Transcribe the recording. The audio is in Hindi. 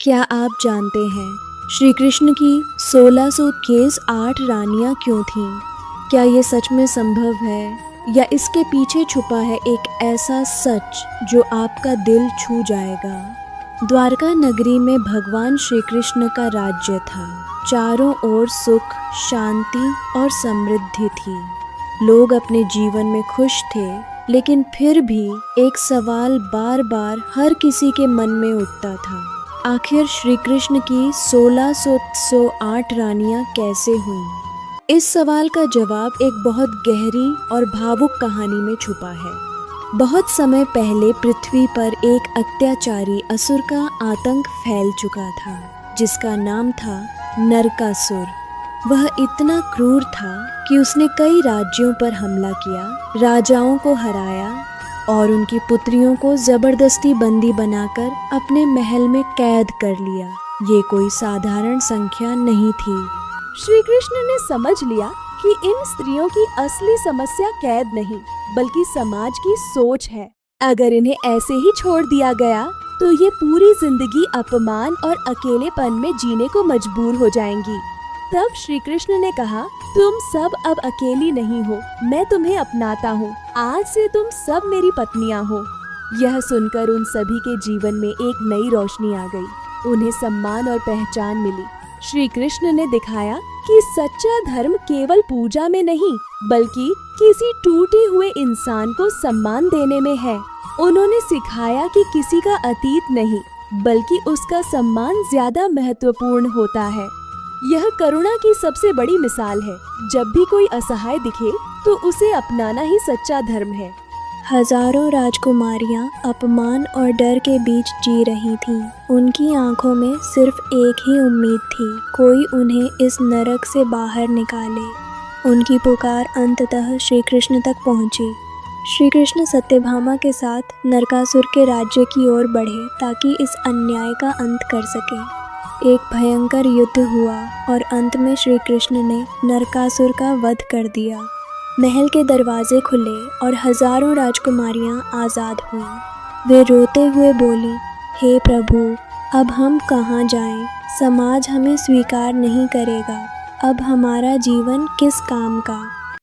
क्या आप जानते हैं श्री कृष्ण की 1621 8 रानियां क्यों थीं? क्या ये सच में संभव है या इसके पीछे छुपा है एक ऐसा सच जो आपका दिल छू जाएगा? द्वारका नगरी में भगवान श्री कृष्ण का राज्य था। चारों ओर सुख, शांति और समृद्धि थी। लोग अपने जीवन में खुश थे, लेकिन फिर भी एक सवाल बार बार हर किसी के मन में उठता था। आखिर श्री कृष्ण की 1608 रानियां कैसे हुईं? इस सवाल का जवाब एक बहुत गहरी और भावुक कहानी में छुपा है। बहुत समय पहले पृथ्वी पर एक अत्याचारी असुर का आतंक फैल चुका था, जिसका नाम था नरकासुर। वह इतना क्रूर था कि उसने कई राज्यों पर हमला किया, राजाओं को हराया और उनकी पुत्रियों को जबरदस्ती बंदी बनाकर अपने महल में कैद कर लिया। ये कोई साधारण संख्या नहीं थी। श्री कृष्ण ने समझ लिया कि इन स्त्रियों की असली समस्या कैद नहीं, बल्कि समाज की सोच है। अगर इन्हें ऐसे ही छोड़ दिया गया तो ये पूरी जिंदगी अपमान और अकेलेपन में जीने को मजबूर हो जाएंगी। तब श्री कृष्ण ने कहा, तुम सब अब अकेली नहीं हो, मैं तुम्हें अपनाता हूँ। आज से तुम सब मेरी पत्नियाँ हो। यह सुनकर उन सभी के जीवन में एक नई रोशनी आ गई। उन्हें सम्मान और पहचान मिली। श्री कृष्ण ने दिखाया कि सच्चा धर्म केवल पूजा में नहीं, बल्कि किसी टूटे हुए इंसान को सम्मान देने में है। उन्होंने सिखाया कि किसी का अतीत नहीं, बल्कि उसका सम्मान ज्यादा महत्वपूर्ण होता है। यह करुणा की सबसे बड़ी मिसाल है। जब भी कोई असहाय दिखे तो उसे अपनाना ही सच्चा धर्म है। हजारों राजकुमारियां अपमान और डर के बीच जी रही थीं। उनकी आंखों में सिर्फ एक ही उम्मीद थी, कोई उन्हें इस नरक से बाहर निकाले। उनकी पुकार अंततः श्री कृष्ण तक पहुंची। श्री कृष्ण सत्यभामा के साथ नरकासुर के राज्य की ओर बढ़े ताकि इस अन्याय का अंत कर सके। एक भयंकर युद्ध हुआ और अंत में श्री कृष्ण ने नरकासुर का वध कर दिया। महल के दरवाजे खुले और हजारों राजकुमारियां आज़ाद हुईं। वे रोते हुए बोली, हे प्रभु, अब हम कहाँ जाएं? समाज हमें स्वीकार नहीं करेगा। अब हमारा जीवन किस काम का?